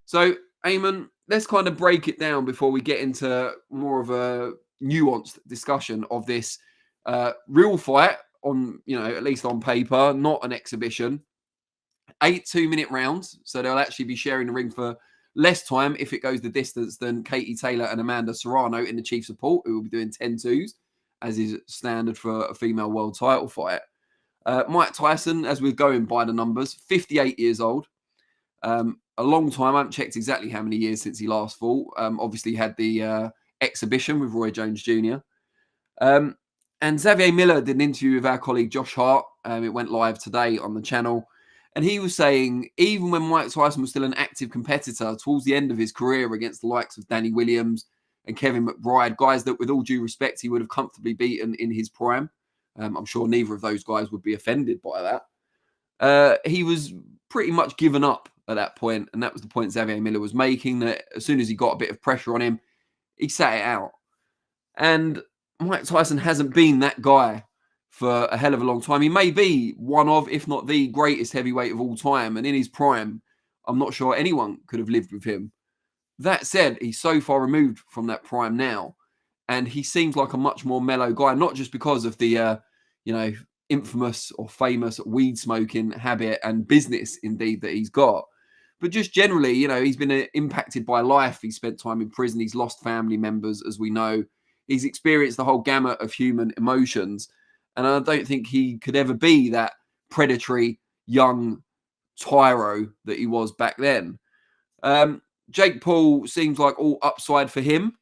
So, Eamon, let's kind of break it down before we get into more of a nuanced discussion of this real fight on, at least on paper, not an exhibition. 8 2-minute rounds, so they'll actually be sharing the ring for less time if it goes the distance than Katie Taylor and Amanda Serrano in the chief support, who will be doing 10-2s, as is standard for a female world title fight. Mike Tyson, as we're going by the numbers, 58 years old. A long time. I haven't checked exactly how many years since he last fought. Obviously, had the exhibition with Roy Jones Jr. And Xavier Miller did an interview with our colleague Josh Hart. It went live today on the channel. And he was saying, even when Mike Tyson was still an active competitor towards the end of his career against the likes of Danny Williams and Kevin McBride, guys that, with all due respect, he would have comfortably beaten in his prime. I'm sure neither of those guys would be offended by that. He was pretty much given up at that point, and that was the point Xavier Miller was making, that as soon as he got a bit of pressure on him, he sat it out. And Mike Tyson hasn't been that guy for a hell of a long time. He may be one of, if not the greatest heavyweight of all time, and in his prime, I'm not sure anyone could have lived with him. That said, he's so far removed from that prime now, and he seems like a much more mellow guy, not just because of the, infamous or famous weed smoking habit and business, indeed, that he's got, but just generally, he's been impacted by life. He's spent time in prison. He's lost family members, as we know. He's experienced the whole gamut of human emotions. And I don't think he could ever be that predatory young tyro that he was back then. Jake Paul seems like all upside for him.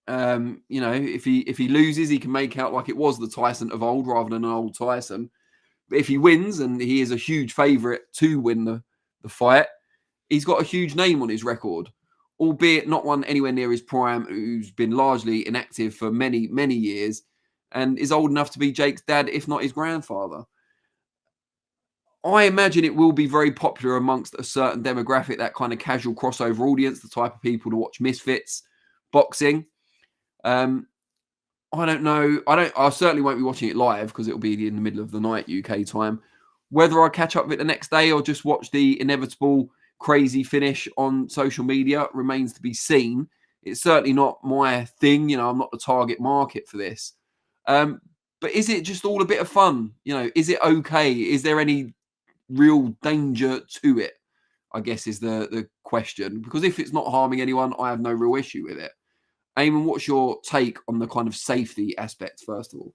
If he loses, he can make out like it was the Tyson of old rather than an old Tyson. But if he wins, and he is a huge favourite to win the fight, he's got a huge name on his record, albeit not one anywhere near his prime, who's been largely inactive for many, many years and is old enough to be Jake's dad, if not his grandfather. I imagine it will be very popular amongst a certain demographic, that kind of casual crossover audience, the type of people to watch Misfits boxing. I don't know. I certainly won't be watching it live because it'll be in the middle of the night UK time. Whether I catch up with it the next day or just watch the inevitable crazy finish on social media remains to be seen. It's certainly not my thing. I'm not the target market for this. But is it just all a bit of fun? Is it okay? Is there any real danger to it? I guess is the question. Because if it's not harming anyone, I have no real issue with it. Eamon, what's your take on the kind of safety aspect, first of all?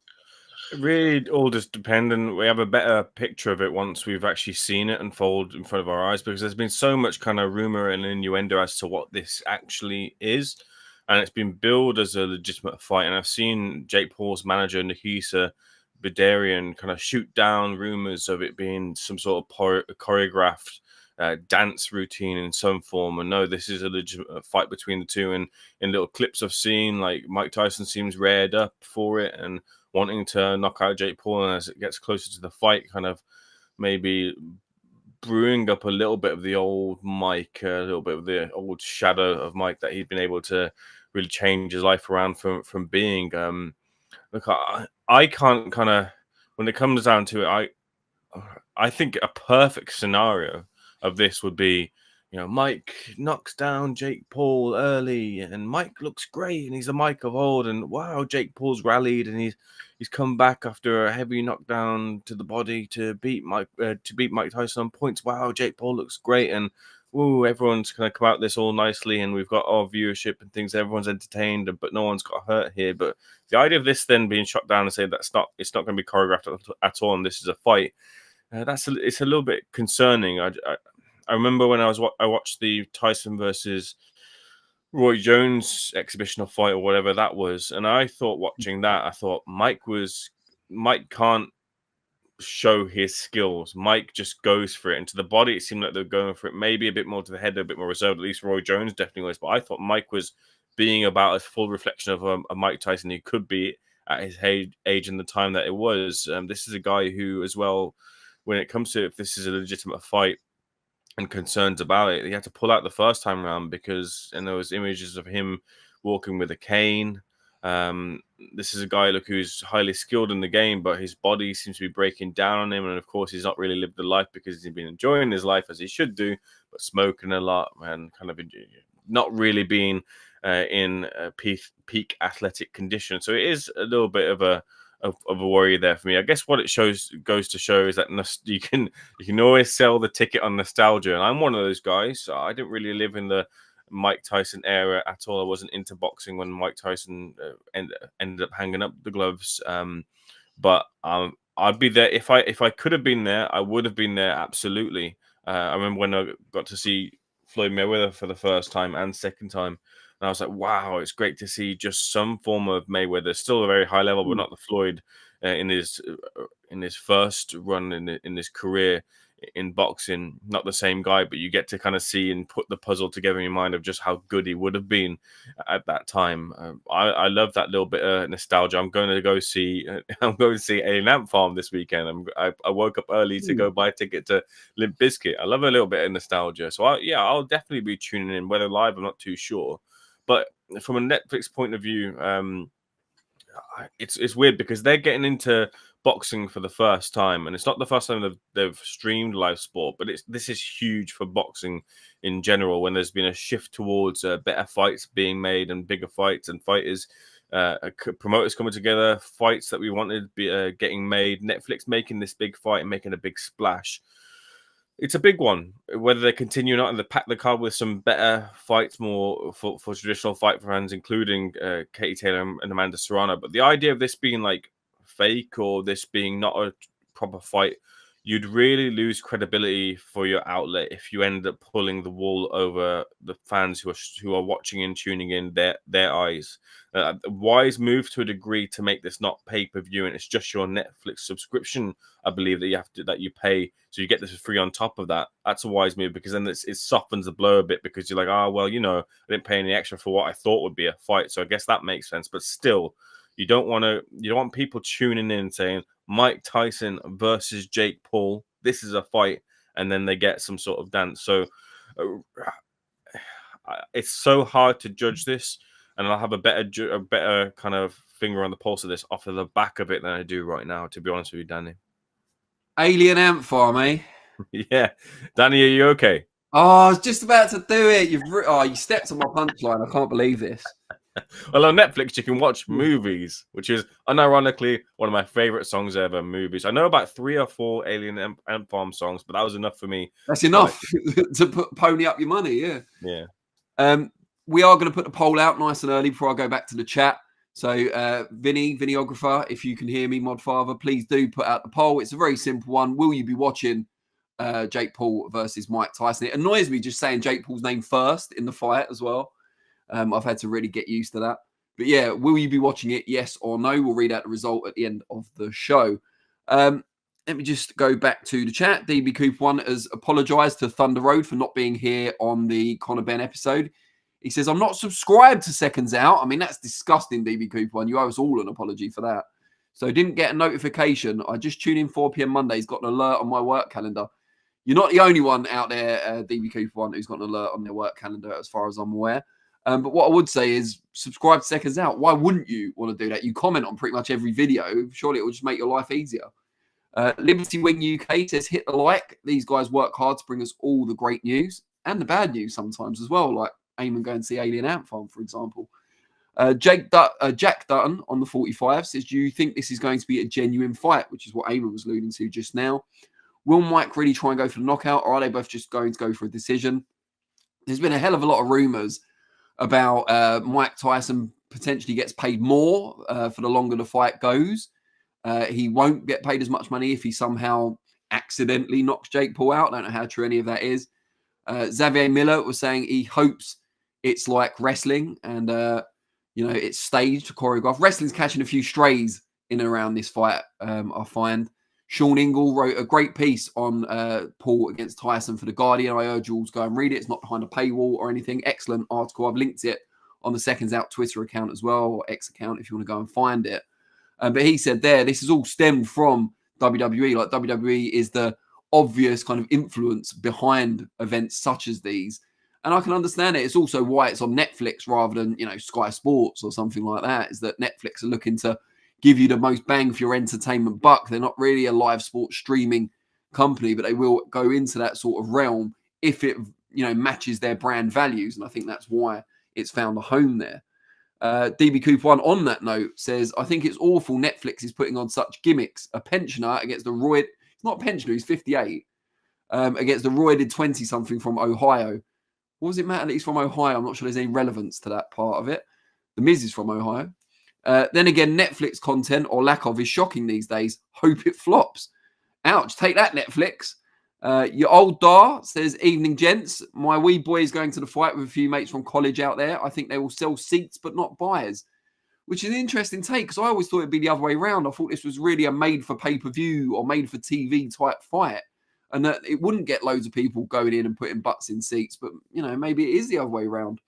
Really all just dependent. We have a better picture of it once we've actually seen it unfold in front of our eyes, because there's been so much kind of rumor and innuendo as to what this actually is, and it's been billed as a legitimate fight. And I've seen Jake Paul's manager, Nafisa Bidarian, kind of shoot down rumors of it being some sort of choreographed dance routine in some form. And no, this is a legitimate fight between the two. And in little clips I've seen, like, Mike Tyson seems rared up for it and wanting to knock out Jake Paul, and as it gets closer to the fight, kind of maybe brewing up a little bit of the old Mike, a little bit of the old shadow of Mike that he'd been able to really change his life around from being. Look, I can't kind of, when it comes down to it, I think a perfect scenario of this would be, Mike knocks down Jake Paul early, and Mike looks great, and he's a Mike of old, and wow, Jake Paul's rallied, and he's come back after a heavy knockdown to the body to beat Mike Tyson on points. Wow, Jake Paul looks great, and woo, everyone's gonna come out this all nicely, and we've got our viewership and things. Everyone's entertained, but no one's got hurt here. But the idea of this then being shot down and saying it's not going to be choreographed at all, and this is a fight, it's a little bit concerning. I remember when I watched the Tyson versus Roy Jones exhibitional fight, or whatever that was, and I thought, watching that, I thought Mike can't show his skills. Mike just goes for it. And to the body, it seemed like they were going for it. Maybe a bit more to the head, a bit more reserved. At least Roy Jones definitely was. But I thought Mike was being about a full reflection of a Mike Tyson he could be at his age and the time that it was. This is a guy who, as well, when it comes to if this is a legitimate fight and concerns about it, he had to pull out the first time around because, and there was images of him walking with a cane. This is a guy, look, who's highly skilled in the game, but his body seems to be breaking down on him. And of course, he's not really lived the life because he's been enjoying his life as he should do, but smoking a lot and kind of not really being in peak athletic condition. So it is a little bit of a worry there for me. I guess what it goes to show is that you can always sell the ticket on nostalgia, and I'm one of those guys. So I didn't really live in the Mike Tyson era at all. I wasn't into boxing when Mike Tyson ended up hanging up the gloves. But I'd be there if I could have been there. I would have been there absolutely. I remember when I got to see Floyd Mayweather for the first time and second time, and I was like, wow, it's great to see just some form of Mayweather, still a very high level, but not the Floyd in his first run in his career in boxing. Not the same guy, but you get to kind of see and put the puzzle together in your mind of just how good he would have been at that time. I love that little bit of nostalgia. I'm going to go see Alien Ant Farm this weekend. I woke up early to go buy a ticket to Limp Bizkit. I love a little bit of nostalgia, so I'll definitely be tuning in. Whether live, I'm not too sure, but from a Netflix point of view, it's weird because they're getting into boxing for the first time, and it's not the first time they've streamed live sport, but this is huge for boxing in general. When there's been a shift towards better fights being made and bigger fights and fighters, promoters coming together, fights that we wanted getting made, Netflix making this big fight and making a big splash. It's a big one. Whether they continue or not, and they pack the card with some better fights, more for traditional fight fans, including Katie Taylor and Amanda Serrano. But the idea of this being like fake or this being not a proper fight, you'd really lose credibility for your outlet if you end up pulling the wool over the fans who are watching and tuning in their eyes. Wise move to a degree to make this not pay-per-view, and it's just your Netflix subscription, I believe, that you pay, so you get this for free on top of that. That's a wise move, because then it softens the blow a bit, because you're like, well, I didn't pay any extra for what I thought would be a fight, so I guess that makes sense. But still, you don't want people tuning in and saying Mike Tyson versus Jake Paul, this is a fight, and then they get some sort of dance. So it's so hard to judge this, and I'll have a better kind of finger on the pulse of this off of the back of it than I do right now, to be honest with you, Danny. Alien Ant Farm, eh? Yeah. Danny, are you okay? Oh, I was just about to do it. You stepped on my punchline. I can't believe this. Well, on Netflix, you can watch Movies, which is unironically one of my favorite songs ever, Movies. I know about 3 or 4 Alien Ant Farm songs, but that was enough for me. That's enough to pony up your money, yeah. Yeah. We are going to put the poll out nice and early before I go back to the chat. So, Vinnyographer, if you can hear me, Modfather, please do put out the poll. It's a very simple one. Will you be watching Jake Paul versus Mike Tyson? It annoys me just saying Jake Paul's name first in the fight as well. I've had to really get used to that. But yeah, will you be watching it? Yes or no? We'll read out the result at the end of the show. Let me just go back to the chat. DB Cooper 1 has apologized to Thunder Road for not being here on the Conor Ben episode. He says, I'm not subscribed to Seconds Out. I mean, that's disgusting, DB Cooper 1. You owe us all an apology for that. So didn't get a notification. I just tune in 4 p.m. Mondays, got an alert on my work calendar. You're not the only one out there, DB Cooper 1, who's got an alert on their work calendar, as far as I'm aware. But what I would say is subscribe to Seconds Out. Why wouldn't you want to do that? You comment on pretty much every video. Surely it will just make your life easier. Liberty Wing UK says, hit the like. These guys work hard to bring us all the great news and the bad news sometimes as well, like Eamon going to see Alien Ant Farm, for example. Jack Dutton on the 45 says, do you think this is going to be a genuine fight? Which is what Eamon was alluding to just now. Will Mike really try and go for the knockout, or are they both just going to go for a decision? There's been a hell of a lot of rumors about Mike Tyson potentially gets paid more for the longer the fight goes. He won't get paid as much money if he somehow accidentally knocks Jake Paul out. I don't know how true any of that is. Xavier Miller was saying he hopes it's like wrestling and, it's staged, choreographed. Wrestling's catching a few strays in and around this fight, I find. Sean Ingle wrote a great piece on Paul against Tyson for The Guardian. I urge you all to go and read it. It's not behind a paywall or anything. Excellent article. I've linked it on the Seconds Out Twitter account as well, or X account if you want to go and find it. But he said there, this is all stemmed from WWE. Like WWE is the obvious kind of influence behind events such as these. And I can understand it. It's also why it's on Netflix rather than, Sky Sports or something like that, is that Netflix are looking to give you the most bang for your entertainment buck. They're not really a live sports streaming company, but they will go into that sort of realm if it, matches their brand values. And I think that's why it's found a home there. DB Cooper 1 on that note says, I think it's awful Netflix is putting on such gimmicks. A pensioner against the roid, it's not a pensioner, he's 58, against the roided 20-something from Ohio. What does it matter that he's from Ohio? I'm not sure there's any relevance to that part of it. The Miz is from Ohio. Then again, Netflix content or lack of is shocking these days. Hope it flops. Ouch. Take that, Netflix. Your old Dar says, evening, gents. My wee boy is going to the fight with a few mates from college out there. I think they will sell seats but not buyers, which is an interesting take because I always thought it'd be the other way around. I thought this was really a made for pay-per-view or made for TV type fight, and that it wouldn't get loads of people going in and putting butts in seats. But, maybe it is the other way around.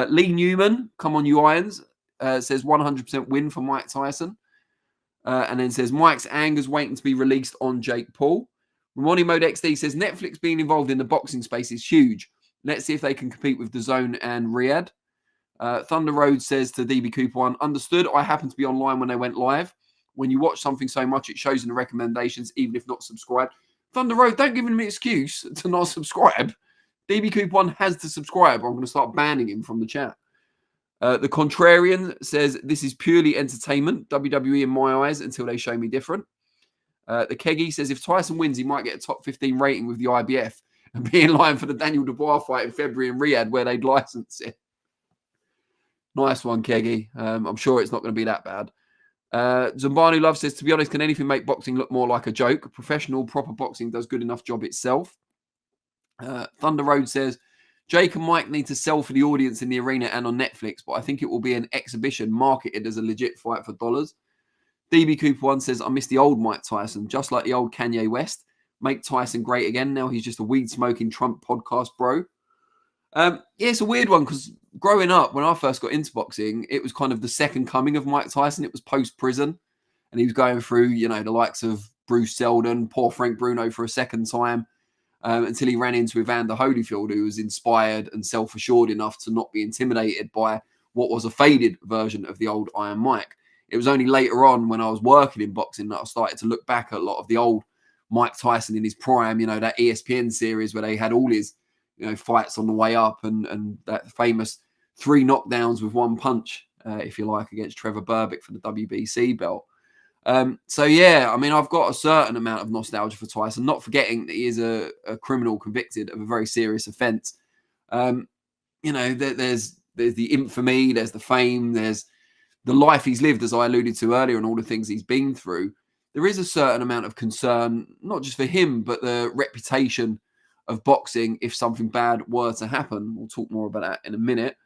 Lee Newman, come on, you irons, says 100% win for Mike Tyson. And then says Mike's anger's waiting to be released on Jake Paul. Ramoni Mode XD says Netflix being involved in the boxing space is huge. Let's see if they can compete with DAZN and Riyadh. Thunder Road says to DB Cooper 1, understood. I happened to be online when they went live. When you watch something so much, it shows in the recommendations, even if not subscribed. Thunder Road, don't give him an excuse to not subscribe. DB Cooper 1 has to subscribe, or I'm going to start banning him from the chat. The Contrarian says, this is purely entertainment, WWE in my eyes, until they show me different. The Keggy says, if Tyson wins, he might get a top 15 rating with the IBF and be in line for the Daniel Dubois fight in February in Riyadh, where they'd license it. Nice one, Keggy. I'm sure it's not going to be that bad. Zumbani Love says, to be honest, can anything make boxing look more like a joke? Professional, proper boxing does good enough job itself. Thunder Road says, Jake and Mike need to sell for the audience in the arena and on Netflix, but I think it will be an exhibition marketed as a legit fight for dollars. DB Cooper 1 says, I miss the old Mike Tyson, just like the old Kanye West. Make Tyson great again. Now he's just a weed-smoking Trump podcast bro. Yeah, it's a weird one because growing up, when I first got into boxing, it was kind of the second coming of Mike Tyson. It was post-prison, and he was going through, the likes of Bruce Seldon, poor Frank Bruno for a second time, until he ran into Evander Holyfield, who was inspired and self-assured enough to not be intimidated by what was a faded version of the old Iron Mike. It was only later on when I was working in boxing that I started to look back at a lot of the old Mike Tyson in his prime, that ESPN series where they had all his, fights on the way up and that famous 3 knockdowns with 1 punch, if you like, against Trevor Berbick for the WBC belt. So, yeah, I memean, I've got a certain amount of nostalgia for Tyson, not forgetting that he is a criminal convicted of a very serious offence. There's the infamy, there's the fame, there's the life he's lived, as I alluded to earlier, and all the things he's been through. There is a certain amount of concern, not just for him, but the reputation of boxing if something bad were to happen. We'll talk more about that in a minute.